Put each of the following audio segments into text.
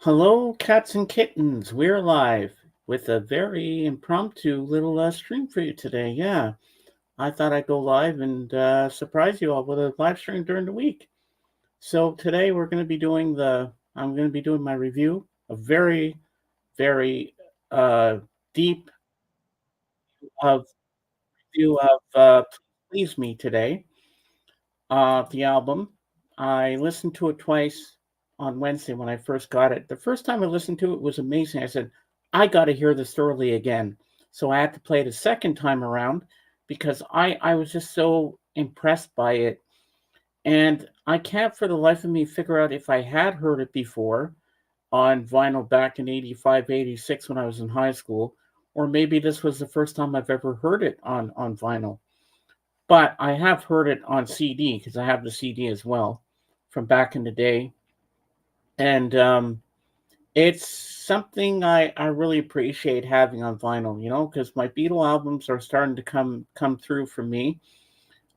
Hello, cats and kittens. We're live with a very impromptu little stream for you today. Yeah, I thought I'd go live and surprise you all with a live stream during the week. So today we're going to be doing I'm going to be doing my review, a very, very deep of review of Please Me today. The album. I listened to it twice on Wednesday when I first got it. The first time I listened to it was amazing. I said, I got to hear this thoroughly again. So I had to play it a second time around because I was just so impressed by it. And I can't for the life of me figure out if I had heard it before on vinyl back in 85, 86 when I was in high school, or maybe this was the first time I've ever heard it on vinyl. But I have heard it on CD because I have the CD as well from back in the day. And it's something I really appreciate having on vinyl, because my Beatle albums are starting to come through for me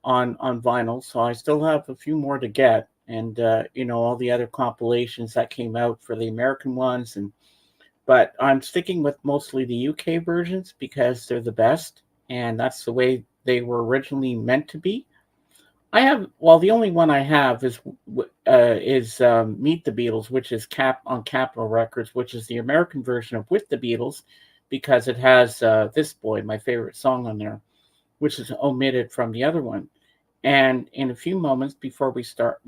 on vinyl. So I still have a few more to get. And all the other compilations that came out for the American ones, but I'm sticking with mostly the UK versions because they're the best, and that's the way they were originally meant to be. The only one I have is Meet the Beatles, which is Cap on Capitol Records, which is the American version of With the Beatles, because it has This Boy, my favorite song on there, which is omitted from the other one. And in a few moments before we start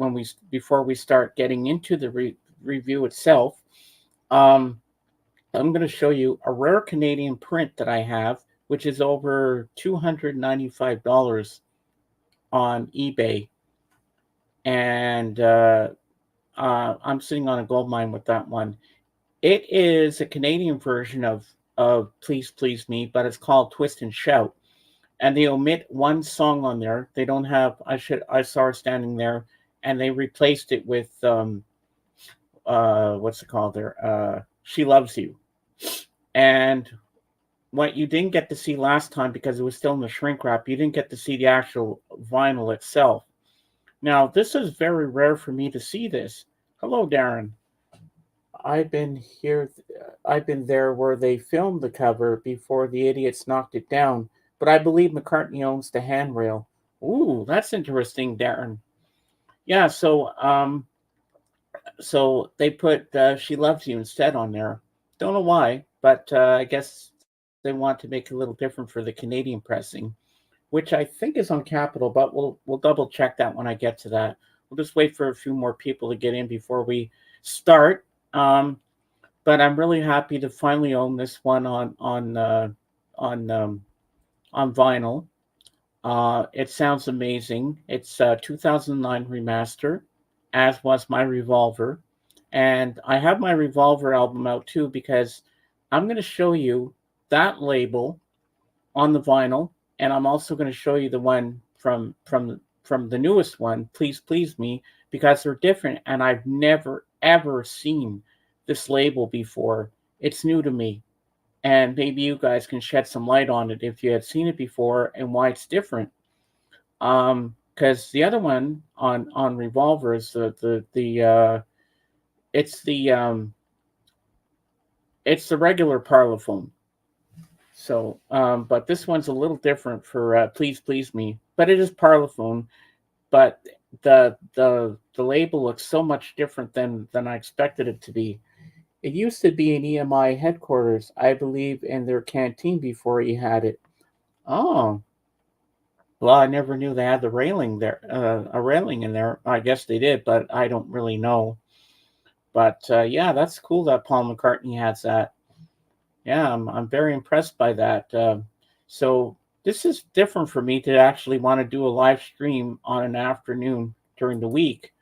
getting into the review itself, um, I'm going to show you a rare Canadian print that I have, which is over $295 on eBay, and I'm sitting on a gold mine with that one. It is a Canadian version of Please Please Me, but it's called Twist and Shout, and they omit one song on there. They don't have I saw her standing there, and they replaced it with what's it called there? She Loves You, and what you didn't get to see last time because it was still in the shrink wrap, you didn't get to see the actual vinyl itself. Now, this is very rare for me to see this. Hello, Darren. I've been here, I've been there where they filmed the cover before the idiots knocked it down, but I believe McCartney owns the handrail. Ooh, that's interesting, Darren. Yeah, so they put She Loves You instead on there. Don't know why, but I guess they want to make it a little different for the Canadian pressing, which I think is on Capitol, but we'll double check that when I get to that. We'll just wait for a few more people to get in before we start. Um, but I'm really happy to finally own this one on on vinyl. It sounds amazing. It's 2009 remaster, as was my Revolver, and I have my Revolver album out too because I'm going to show you that label on the vinyl, and I'm also going to show you the one from the newest one, Please Please Me, because they're different, and I've never ever seen this label before. It's new to me, and maybe you guys can shed some light on it if you had seen it before and why it's different. Because the other one on Revolver is it's it's the regular Parlophone. So, but this one's a little different for Please Please Me, but it is Parlophone. But the label looks so much different than I expected it to be. It used to be an EMI headquarters, I believe, in their canteen before he had it. Oh, well, I never knew they had the railing there, a railing in there. I guess they did, but I don't really know. But yeah, that's cool that Paul McCartney has that. Yeah, I'm very impressed by that. So this is different for me to actually want to do a live stream on an afternoon during the week,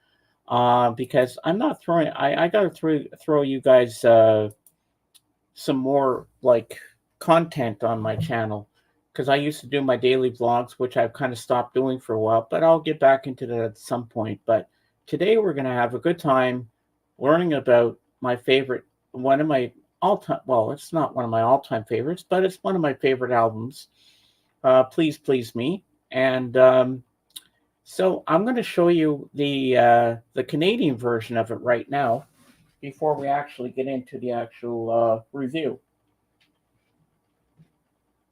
because I'm not throwing. I got to throw you guys some more like content on my channel because I used to do my daily vlogs, which I've kind of stopped doing for a while, but I'll get back into that at some point. But today we're going to have a good time learning about my favorite, one of my all time, well, it's not one of my all time favorites, but it's one of my favorite albums, Please Please Me. And so I'm going to show you the Canadian version of it right now. before we actually get into the actual review.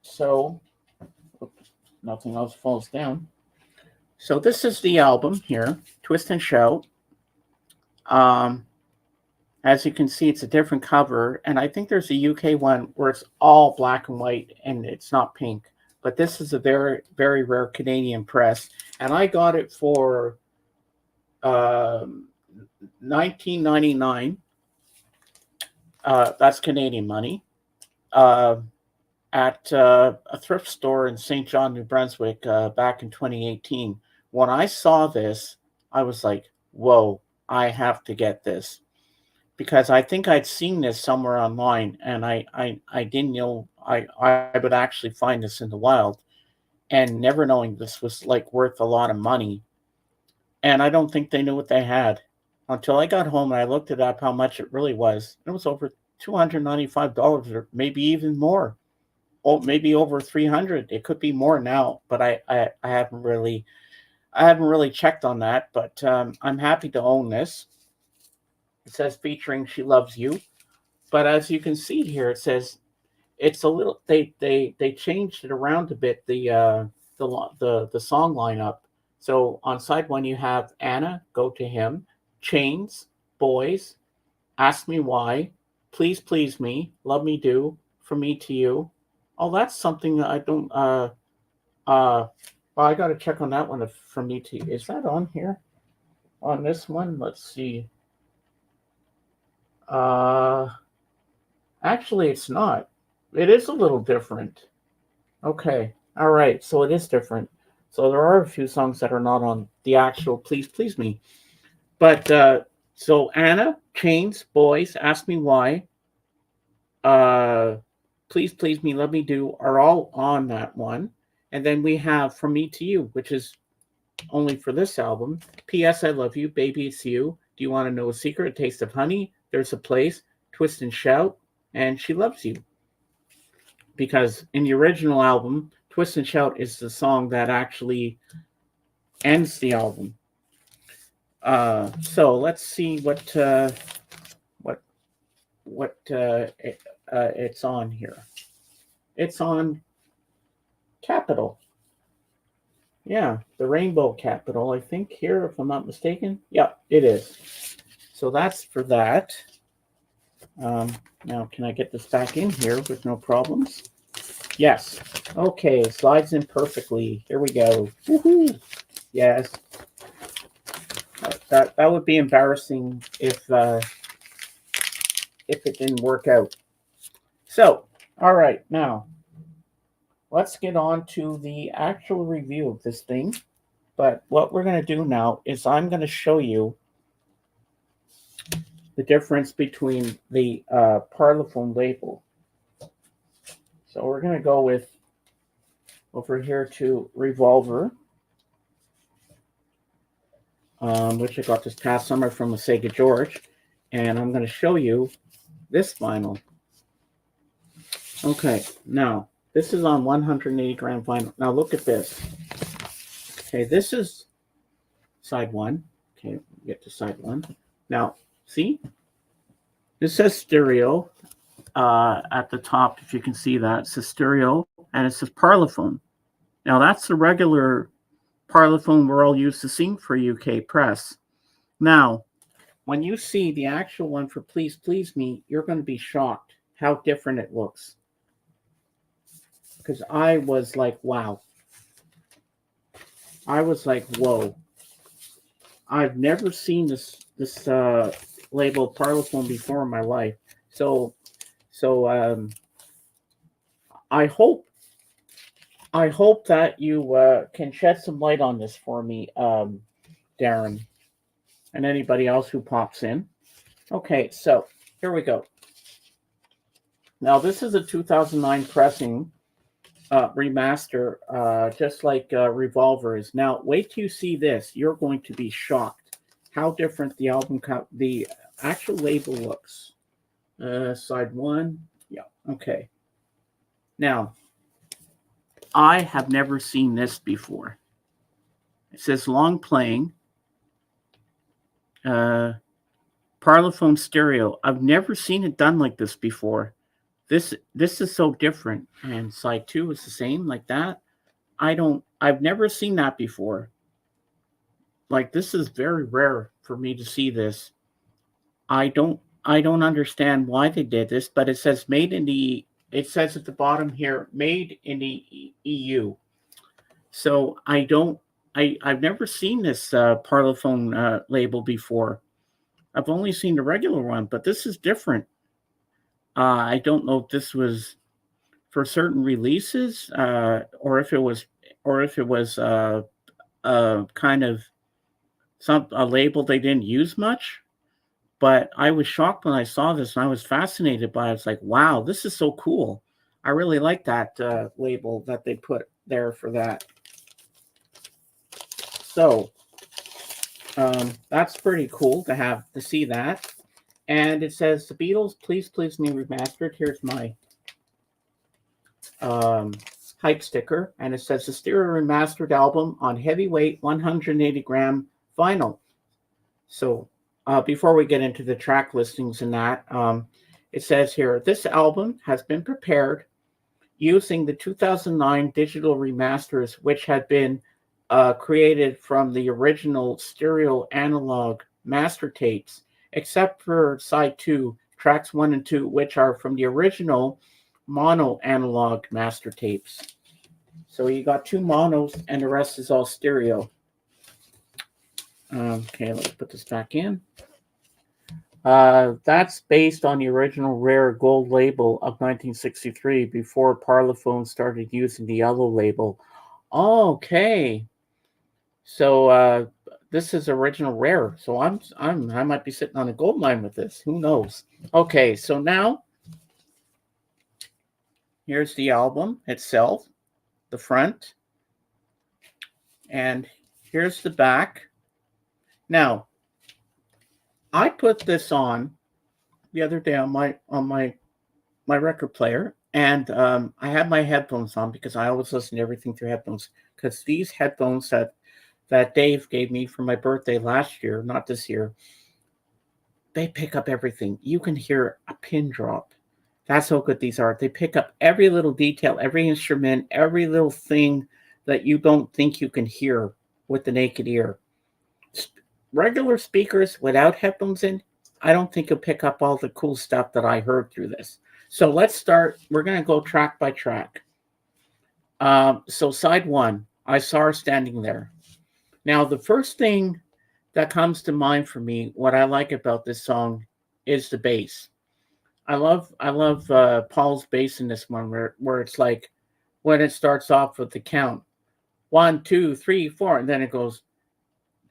So, oops, nothing else falls down. So this is the album here, Twist and Shout. Um, as you can see, it's a different cover, and I think there's a UK one where it's all black and white and it's not pink. But this is a very, very rare Canadian press, and I got it for $19.99. That's Canadian money. At a thrift store in St. John, New Brunswick, back in 2018. When I saw this, I was like, whoa, I have to get this. Because I think I'd seen this somewhere online, and I didn't know I would actually find this in the wild, and never knowing this was like worth a lot of money. And I don't think they knew what they had until I got home and I looked it up how much it really was. It was over $295 or maybe even more. Oh, maybe over 300. It could be more now, but I haven't really checked on that. But I'm happy to own this. It says featuring "She Loves You," but as you can see here, it says it's a little. They changed it around a bit. The song lineup. So on side one you have Anna, Go to Him, Chains, Boys, Ask Me Why, Please Please Me, Love Me Do, From Me to You. Oh, that's something that I don't. Well, I got to check on that one. From Me to You, is that on here? On this one, let's see. Actually, it's not. It is a little different. Okay, all right. So it is different. So there are a few songs that are not on the actual "Please Please Me," but so Anna, Chains, Boys, Ask Me Why, uh, Please Please Me, Love Me Do are all on that one. And then we have From Me to You, which is only for this album. P.S. I Love You, Baby It's You. Do You Want to Know a Secret? A Taste of Honey. There's a Place. Twist and Shout. And She Loves You. Because in the original album, Twist and Shout is the song that actually ends the album. So let's see what it's on here. It's on Capitol. Yeah, the Rainbow Capitol, I think, here, if I'm not mistaken. Yeah, it is. So that's for that. Now, can I get this back in here with no problems? Yes. Okay, slides in perfectly. Here we go. Woohoo! Yes. That would be embarrassing if it didn't work out. So, all right, now let's get on to the actual review of this thing. But what we're going to do now is I'm going to show you the difference between the Parlophone label. So we're going to go with over here to Revolver, which I got this past summer from a Sega George. And I'm going to show you this vinyl. Okay, now this is on 180 gram vinyl. Now look at this. Okay, this is side one. Okay, get to side one. Now, see? This says stereo at the top, if you can see that. It says stereo, and it says Parlophone. Now, that's the regular Parlophone we're all used to seeing for UK press. Now, when you see the actual one for Please Please Me, you're going to be shocked how different it looks. Because I was like, wow. I was like, whoa. I've never seen this label Parlophone before in my life. So I hope that you can shed some light on this for me, Darren, and anybody else who pops in. Okay, so here we go. Now this is a 2009 pressing, remaster, just like Revolver is. Now wait till you see this. You're going to be shocked how different the the actual label looks. Side one. Yeah, okay. Now, I have never seen this before. It says long playing. Parlophone stereo. I've never seen it done like this before. This is so different. And side two is the same like that. I've never seen that before. Like this is very rare for me to see this. I don't understand why they did this, but it says at the bottom here, made in the EU. So I've never seen this Parlophone label before. I've only seen the regular one, but this is different. I don't know if this was for certain releases, or if it was kind of a label they didn't use much. But I was shocked when I saw this, and I was fascinated by it. It's like, wow, this is so cool. I really like that label that they put there for that. So that's pretty cool to see that. And it says the Beatles, Please Please Me Remastered. Here's my hype sticker, and it says the stereo remastered album on heavyweight 180 gram vinyl. So before we get into the track listings and that, it says here, this album has been prepared using the 2009 digital remasters, which had been created from the original stereo analog master tapes, except for side 2, tracks 1 and 2, which are from the original mono analog master tapes. So you got 2 monos and the rest is all stereo. Okay, let's put this back in. That's based on the original rare gold label of 1963 before Parlophone started using the yellow label. Okay. So this is original rare. So I might be sitting on a gold mine with this. Who knows? Okay, so now here's the album itself, the front, and here's the back. Now, I put this on the other day on my record player, and I had my headphones on because I always listen to everything through headphones. Because these headphones that Dave gave me for my birthday last year, not this year, they pick up everything. You can hear a pin drop. That's how good these are. They pick up every little detail, every instrument, every little thing that you don't think you can hear with the naked ear. Regular speakers without headphones in, I don't think you'll pick up all the cool stuff that I heard through this. So let's start. We're going to go track by track. So side 1, I saw her standing there. Now, the first thing that comes to mind for me, what I like about this song, is the bass. I love Paul's bass in this one, where it's like when it starts off with the count 1, 2, 3, 4, and then it goes,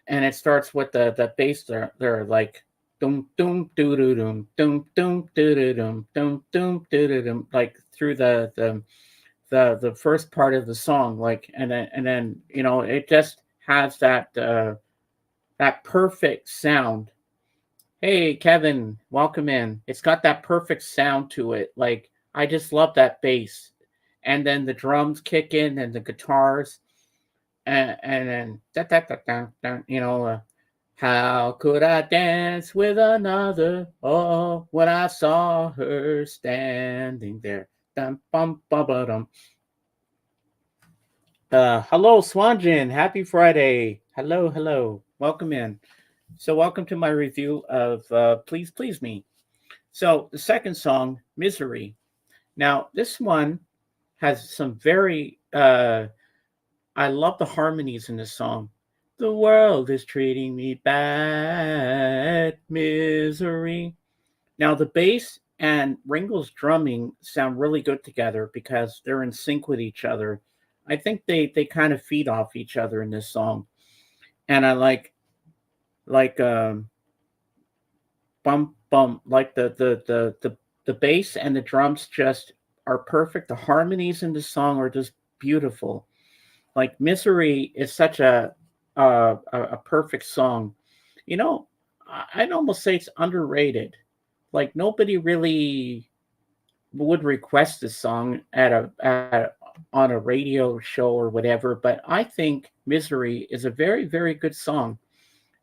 and it starts with the bass there like dum dum doo doo dum dum dum doo doo dum dum dum doo doo dum, like through the first part of the song, like, and then you know, it just has that perfect sound. Hey Kevin, welcome in. It's got that perfect sound to it. Like, I just love that bass, and then the drums kick in and the guitars, and then you know, how could I dance with another? Oh, when I saw her standing there. Dum, bum, bum, ba-dum. Hello, Swanjin. Happy Friday. Hello. Welcome in. So, welcome to my review of Please Please Me. So, the second song, Misery. Now, this one has some very, I love the harmonies in this song. The world is treating me bad, misery. Now, the bass and Ringo's drumming sound really good together because they're in sync with each other. I think they kind of feed off each other in this song, and I like bum bum, like the bass and the drums just are perfect. The harmonies in the song are just beautiful. Like Misery is such a perfect song. You know, I'd almost say it's underrated. Like nobody really would request this song on a radio show or whatever, but I think Misery is a very, very good song,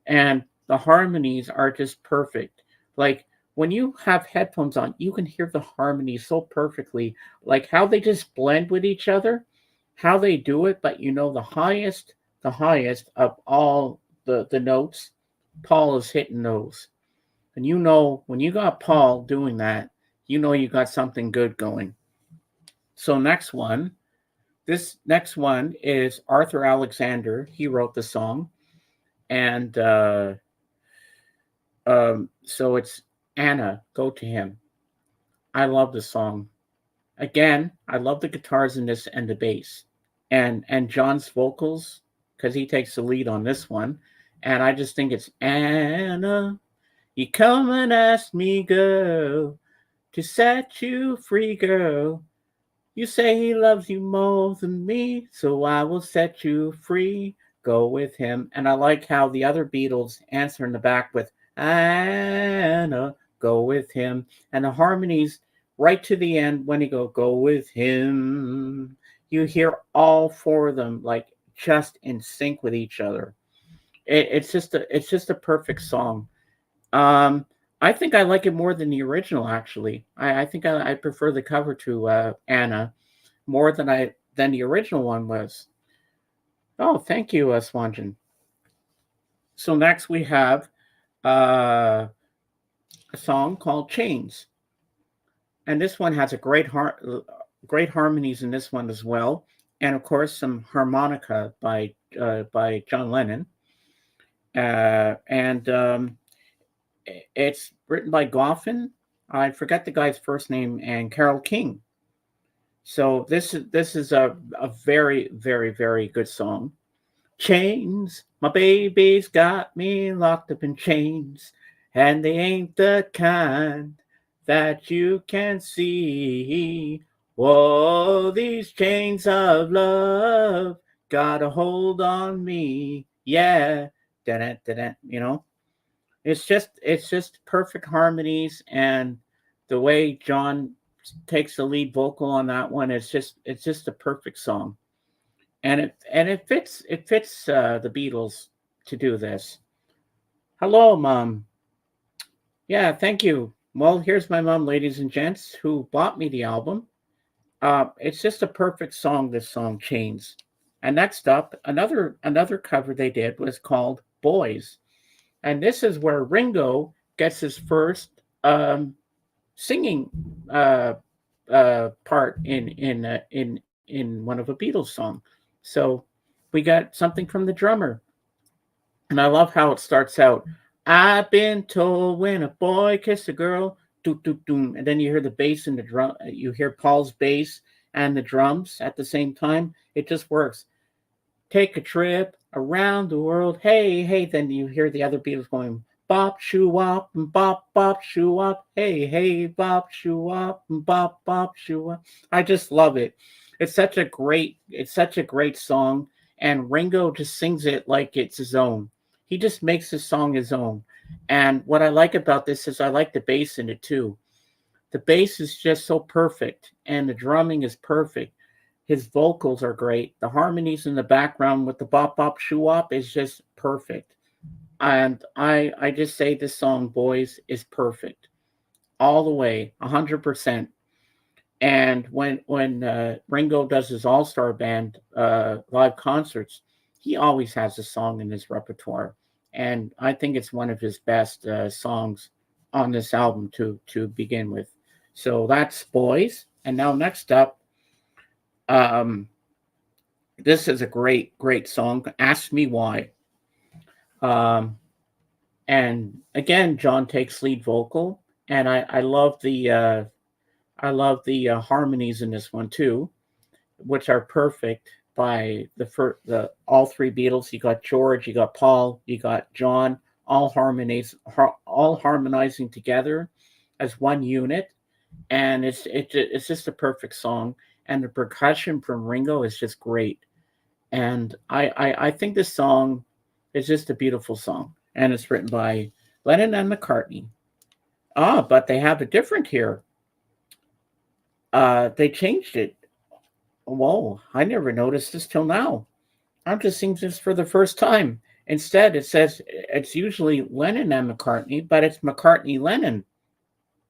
and the harmonies are just perfect. Like when you have headphones on, you can hear the harmony so perfectly, like how they just blend with each other, how they do it. But the highest of all the notes, Paul is hitting those. And when you got Paul doing that, you got something good going. So this next one is Arthur Alexander. He wrote the song, and so it's Anna. Go to him. I love the song. Again, I love the guitars in this and the bass, and John's vocals because he takes the lead on this one, and I just think it's Anna. You come and ask me, girl, to set you free, girl. You say he loves you more than me, so I will set you free. Go with him. And I like how the other Beatles answer in the back with Anna, go with him. And the harmonies right to the end when you go with him. You hear all four of them like just in sync with each other. It's just a perfect song. Um, I think I like it more than the original. Actually, I think I prefer the cover to Anna more than the original one was. Oh, thank you, Swanjan. So next we have a song called Chains, and this one has a great harmonies in this one as well, and of course some harmonica by John Lennon, and it's written by Goffin. I forget the guy's first name, and Carole King. So this is a very very very good song. Chains, my baby's got me locked up in chains, and they ain't the kind that you can see. Whoa, these chains of love got a hold on me. Yeah, it's just perfect harmonies, and the way John takes the lead vocal on that one, it's just a perfect song, and it fits the Beatles to do this. Hello, Mom. Yeah, thank you. Well, here's my mom, ladies and gents, who bought me the album. It's just a perfect song. This song, Chains. And next up, another cover they did was called Boys, and this is where Ringo gets his first singing part in one of a Beatles song. So we got something from the drummer, and I love how it starts out. I've been told when a boy kissed a girl, doo doo doo, and then you hear the bass and the drum. You hear Paul's bass and the drums at the same time. It just works. Take a trip around the world. Hey, hey. Then you hear the other Beatles going bop shoo wop and bop bop shoo wop. Hey, hey, bop shoo wop and bop bop shoo wop. I just love it. It's such a great song, and Ringo just sings it like it's his own. He just makes the song his own. And what I like about this is I like the bass in it too. The bass is just so perfect, and the drumming is perfect. His vocals are great. The harmonies in the background with the bop bop shoo wop is just perfect. And I just say this song, Boys, is perfect all the way, 100%. And when Ringo does his All Star Band live concerts, he always has a song in his repertoire, and I think it's one of his best songs on this album to begin with. So that's Boys, and now next up, um, this is a great song. Ask Me Why. Um, and again, John takes lead vocal, and I love the harmonies in this one too, which are perfect by the all three Beatles. You got George, you got Paul, you got John, all harmonizing together as one unit, and it's just a perfect song. And the percussion from Ringo is just great. And I think this song is just a beautiful song, and it's written by Lennon and McCartney. Ah, but they have it different here. They changed it. Whoa, I never noticed this till now. I'm just seeing this for the first time. Instead, it says it's usually Lennon and McCartney, but it's McCartney Lennon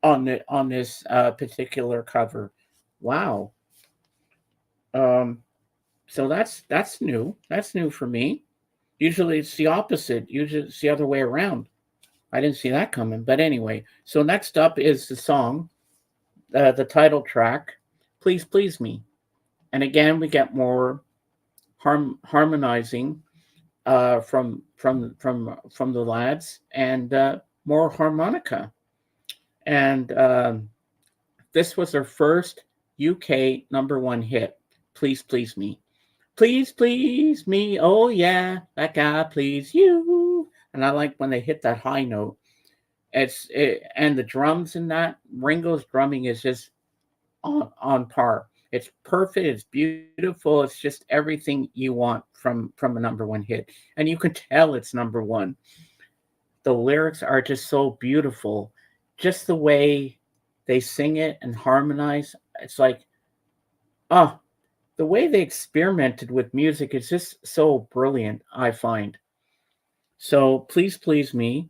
on this particular cover. Wow. Um, so that's new. That's new for me. Usually it's the opposite. Usually it's the other way around. I didn't see that coming. But anyway, so next up is the song, the title track, "Please Please Me," and again we get more harmonizing from the lads, and more harmonica. And this was their first UK number one hit. "Please Please Me." Please please me, oh yeah, like I please you. And I like when they hit that high note. And the drums in that, Ringo's drumming is just on par. It's perfect. It's beautiful. It's just everything you want from a number one hit, and you can tell it's number one. The lyrics are just so beautiful, just the way they sing it and harmonize. It's like, oh, the way they experimented with music is just so brilliant. I find so. "Please Please Me"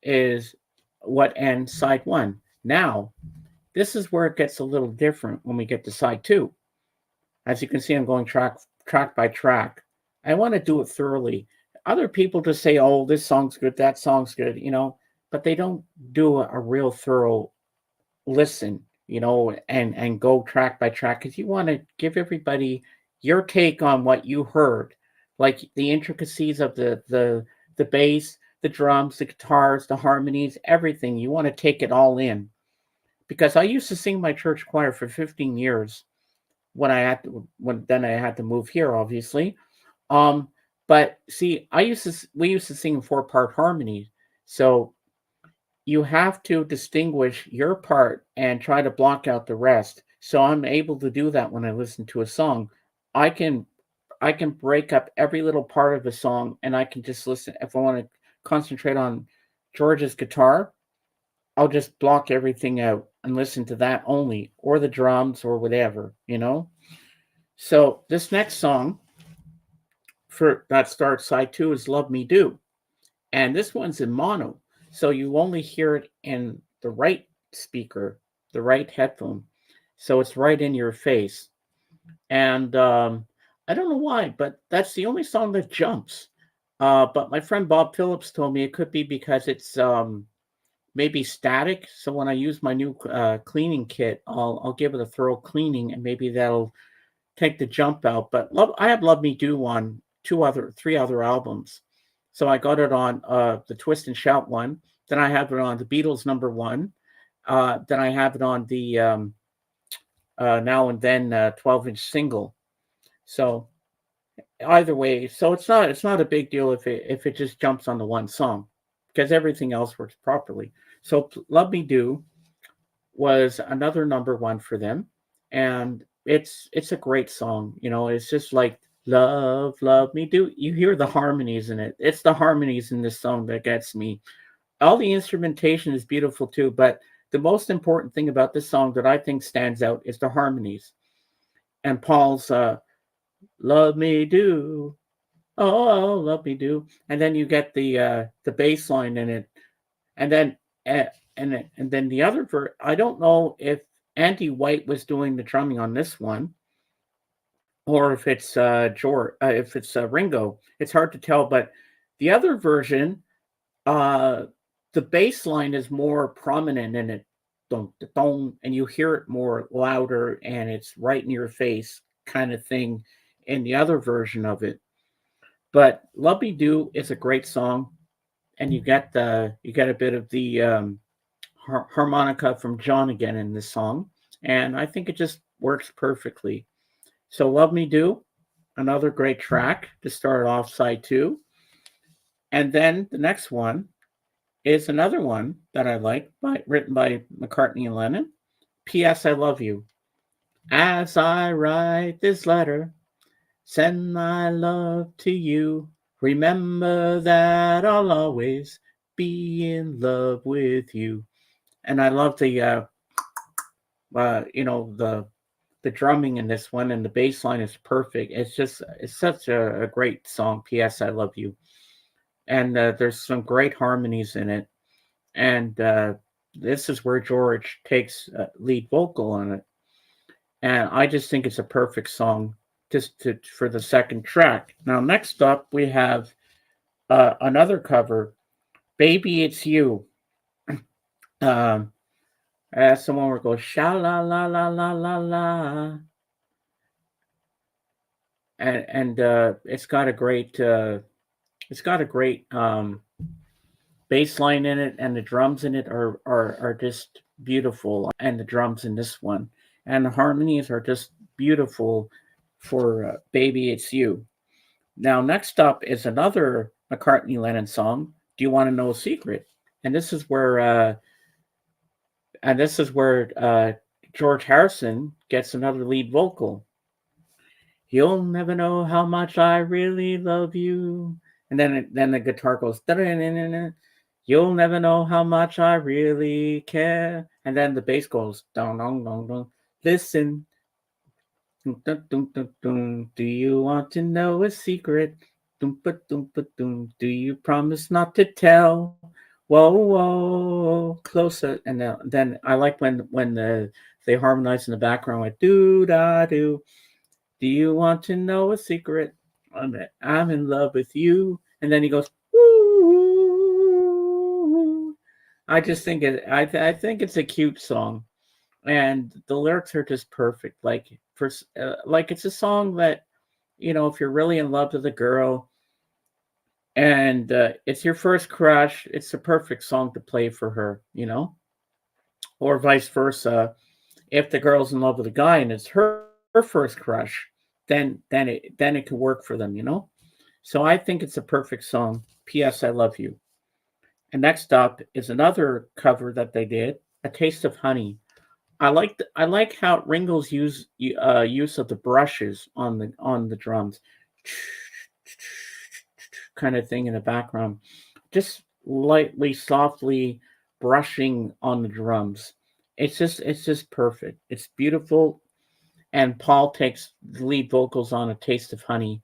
is what ends side one. Now, this is where it gets a little different when we get to side two. As you can see, I'm going track by track. I want to do it thoroughly. Other people just say, "Oh, this song's good, that song's good," but they don't do a real thorough listen, and go track by track, because you want to give everybody your take on what you heard, like the intricacies of the bass, the drums, the guitars, the harmonies, everything. You want to take it all in, because I used to sing my church choir for 15 years when then I had to move here, obviously. Um, but see, we used to sing four-part harmonies, so you have to distinguish your part and try to block out the rest. So I'm able to do that when I listen to a song. I can I can break up every little part of the song, and I can just listen. If I want to concentrate on George's guitar, I'll just block everything out and listen to that only, or the drums, or whatever. So this next song for that starts side two is "Love Me Do." And this one's in mono. So you only hear it in the right speaker, the right headphone. So it's right in your face. And I don't know why, but that's the only song that jumps. But my friend Bob Phillips told me it could be because it's maybe static. So when I use my new cleaning kit, I'll give it a thorough cleaning, and maybe that'll take the jump out. But I have "Love Me Do" on three other albums. So I got it on the Twist and Shout one. Then I have it on the Beatles number one. Then I have it on the Now and Then 12-inch single. So either way, so it's not a big deal if it just jumps on the one song, because everything else works properly. So "Love Me Do" was another number one for them, and it's a great song. It's just like "Love, Love Me Do." You hear the harmonies in it. It's the harmonies in this song that gets me. All the instrumentation is beautiful too, but the most important thing about this song that I think stands out is the harmonies. And Paul's "Love Me Do," oh, "Love Me Do," and then you get the bass line in it, and then uh, and then the other I don't know if Andy White was doing the drumming on this one, or if it's Ringo. It's hard to tell, but the other version, uh, the bass line is more prominent in it, dun, dun, dun, and you hear it more louder, and it's right in your face kind of thing in the other version of it. But "Love Me Do" is a great song, and you get a bit of the harmonica from John again in this song, and I think it just works perfectly. So "Love Me Do," another great track to start off side two. And then the next one is another one that I like, written by McCartney and Lennon. "P.S. I Love You. As I write this letter, send my love to you. Remember that I'll always be in love with you." And I love the drumming in this one, and the bass line is perfect. It's such a great song. "P.S. I Love You." and there's some great harmonies in it. And this is where George takes lead vocal on it, and I just think it's a perfect song for the second track. Now, next up we have another cover, "Baby It's You." Um, that's the one where it goes sha la la la la la la, and it's got a great bass line in it, and the drums in it are just beautiful, and the drums in this one, and the harmonies are just beautiful for "Baby It's You." Now, next up is another McCartney Lennon song, "Do You Want to Know a Secret?" And this is where George Harrison gets another lead vocal. "You'll never know how much I really love you." And then the guitar goes, "Da-da-da-da-da. You'll never know how much I really care." And then the bass goes, "Dong dong dong dong. Listen, dun, dun, dun, dun, dun. Do you want to know a secret? Dum, ba, dum, ba, dum. Do you promise not to tell? Whoa, whoa, closer." And then I like when they harmonize in the background with "do da do." "Do you want to know a secret? I'm in love with you." And then he goes, "Woo." I just think I think it's a cute song, and the lyrics are just perfect. Like it's a song that, if you're really in love with a girl and it's your first crush, it's a perfect song to play for her. Or vice versa. If the girl's in love with a guy and it's her first crush, then it could work for them. So I think it's a perfect song. "P.S. I Love You." And next up is another cover that they did, "A Taste of Honey." I like how Ringo's use of the brushes on the drums, kind of thing in the background, just lightly, softly brushing on the drums. It's just perfect. It's beautiful, and Paul takes the lead vocals on "A Taste of Honey,"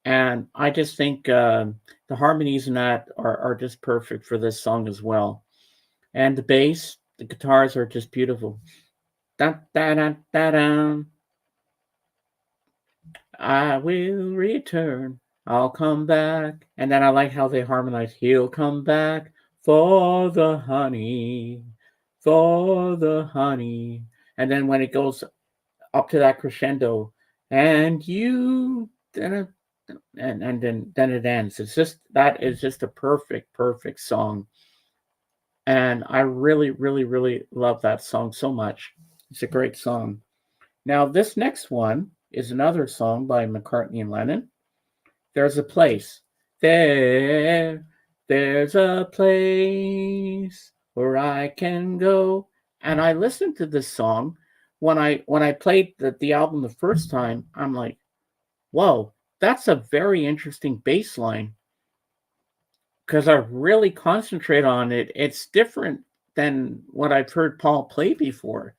and I just think the harmonies in that are just perfect for this song as well. And the guitars are just beautiful. Da da da da da. "I will return. I'll come back." And then I like how they harmonize. "He'll come back for the honey, for the honey." And then when it goes up to that crescendo, "and you," and then it ends. That is just a perfect song, and I really really really love that song so much. It's a great song. Now this next one is another song by McCartney and Lennon. "There's a place there, there's a place where I can go." And I listened to this song when I played the album the first time. I'm like, whoa, that's a very interesting bass line, because I really concentrate on it. It's different than what I've heard Paul play before.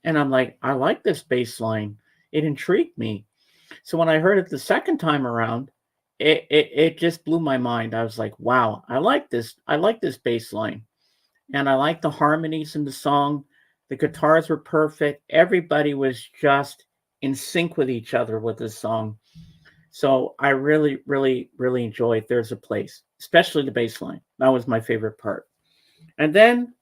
And I'm like, I like this bass line. It intrigued me. So when I heard it the second time around, it just blew my mind. I was like, wow, I like this. I like this bass line. And I like the harmonies in the song. The guitars were perfect. Everybody was just in sync with each other with this song. So I really, really, really enjoyed "There's a Place," especially the bass line. That was my favorite part. And then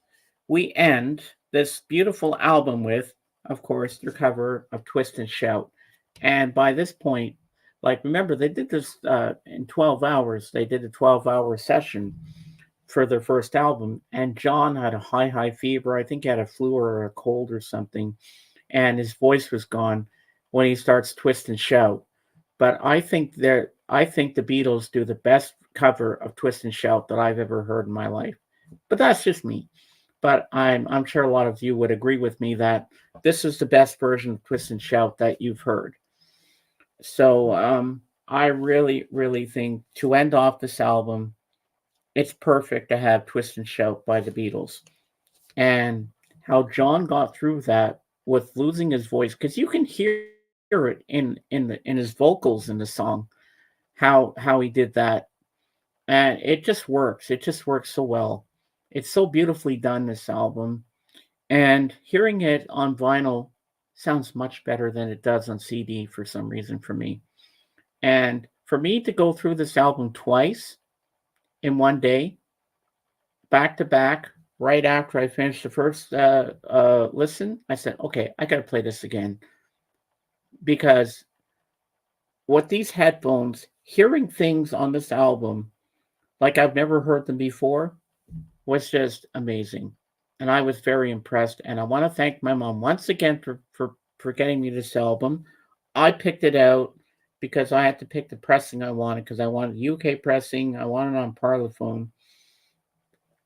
we end this beautiful album with, of course, their cover of "Twist and Shout." And by this point, like, remember, they did this in 12 hours. They did a 12-hour session for their first album. And John had a high fever. I think he had a flu or a cold or something. And his voice was gone when he starts "Twist and Shout." But I think the Beatles do the best cover of "Twist and Shout" that I've ever heard in my life. But that's just me. But I'm sure a lot of you would agree with me that this is the best version of "Twist and Shout" that you've heard. So I really, really think to end off this album, it's perfect to have "Twist and Shout" by the Beatles. And how John got through that with losing his voice, because you can hear it in his vocals in the song, how he did that. and it just works. It just works so well. It's so beautifully done, this album. And hearing it on vinyl sounds much better than it does on CD for some reason for me. And for me to go through this album twice in one day, back to back, right after I finished the first listen, I said, okay, I got to play this again. Because with these headphones, hearing things on this album like I've never heard them before was just amazing. And I was very impressed. And I want to thank my mom once again for getting me this album. I picked it out because I had to pick the pressing I wanted because I wanted UK pressing. I wanted it on Parlophone.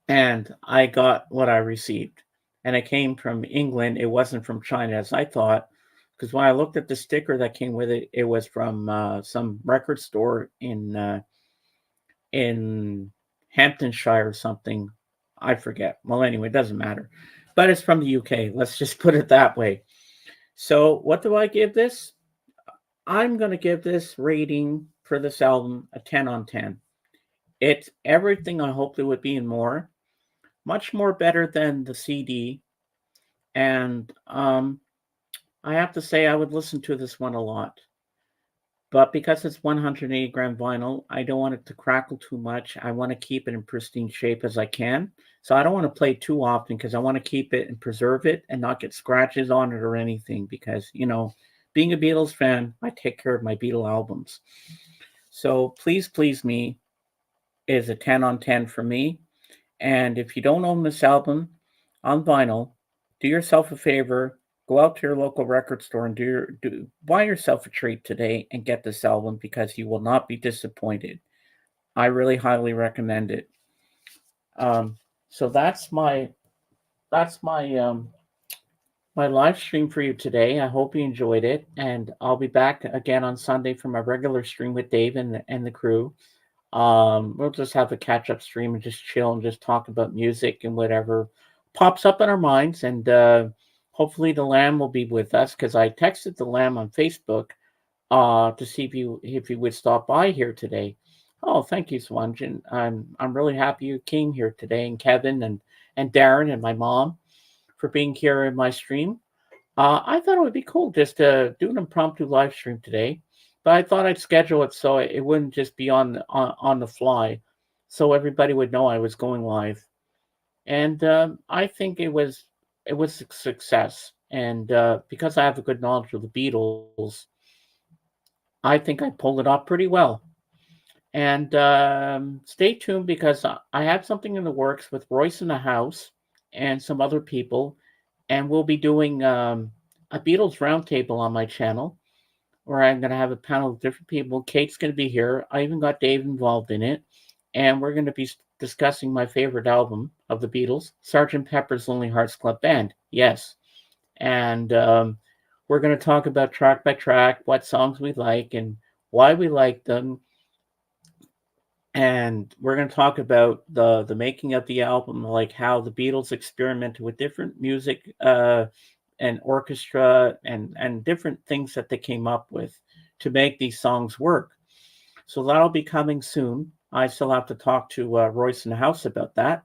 And I got what I received. And it came from England. It wasn't from China as I thought. Because when I looked at the sticker that came with it, it was from some record store in Hamptonshire or something. I forget. Well, anyway, it doesn't matter. But it's from the UK. Let's just put it that way. So, what do I give this? I'm going to give this rating for this album a 10 on 10. It's everything I hoped it would be and more. Much more better than the CD. And I have to say, I would listen to this one a lot. But because it's 180 gram vinyl, I don't want it to crackle too much. I want to keep it in pristine shape as I can. So I don't want to play too often because I want to keep it and preserve it and not get scratches on it or anything. Because, being a Beatles fan, I take care of my Beatle albums. So Please Please Me is a 10 on 10 for me. And if you don't own this album on vinyl, do yourself a favor, go out to your local record store and buy yourself a treat today and get this album because you will not be disappointed. I really highly recommend it. Um, so that's my my live stream for you today. I hope you enjoyed it, and I'll be back again on Sunday for my regular stream with Dave and the crew. We'll just have a catch up stream and just chill and just talk about music and whatever pops up in our minds. And hopefully the Lamb will be with us because I texted the Lamb on Facebook to see if he would stop by here today. Oh, thank you, Swanjan. I'm really happy you came here today, and Kevin and Darren and my mom for being here in my stream. I thought it would be cool just to do an impromptu live stream today, but I thought I'd schedule it so it wouldn't just be on the fly, so everybody would know I was going live. And I think it was a success. And because I have a good knowledge of the Beatles, I think I pulled it off pretty well. And stay tuned because I have something in the works with Royce in the house and some other people, and we'll be doing a Beatles roundtable on my channel where I'm going to have a panel of different people. Kate's going to be here. I even got Dave involved in it. And we're going to be discussing my favorite album of the Beatles, Sgt. Pepper's Lonely Hearts Club Band. Yes. And we're going to talk about track by track, what songs we like and why we like them. And we're going to talk about the making of the album, like how the Beatles experimented with different music and orchestra and different things that they came up with to make these songs work. So that'll be coming soon. I still have to talk to Royce in the house about that.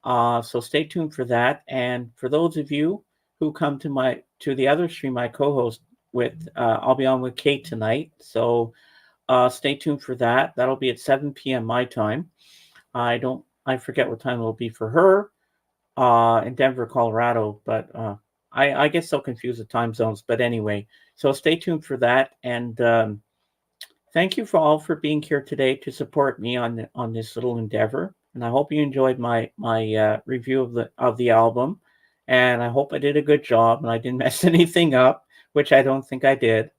So stay tuned for that. And for those of you who come to the other stream I co-host with, I'll be on with Kate tonight. So stay tuned for that. That'll be at 7 p.m. my time. I forget what time it'll be for her in Denver, Colorado, but I get so confused with time zones. But anyway, so stay tuned for that. And thank you for all for being here today to support me on this little endeavor. And I hope you enjoyed my review of the album. And I hope I did a good job and I didn't mess anything up, which I don't think I did.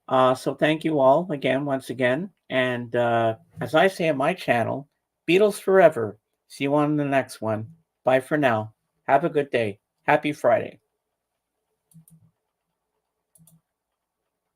So thank you all again, once again. And as I say on my channel, Beatles forever. See you on the next one. Bye for now. Have a good day. Happy Friday.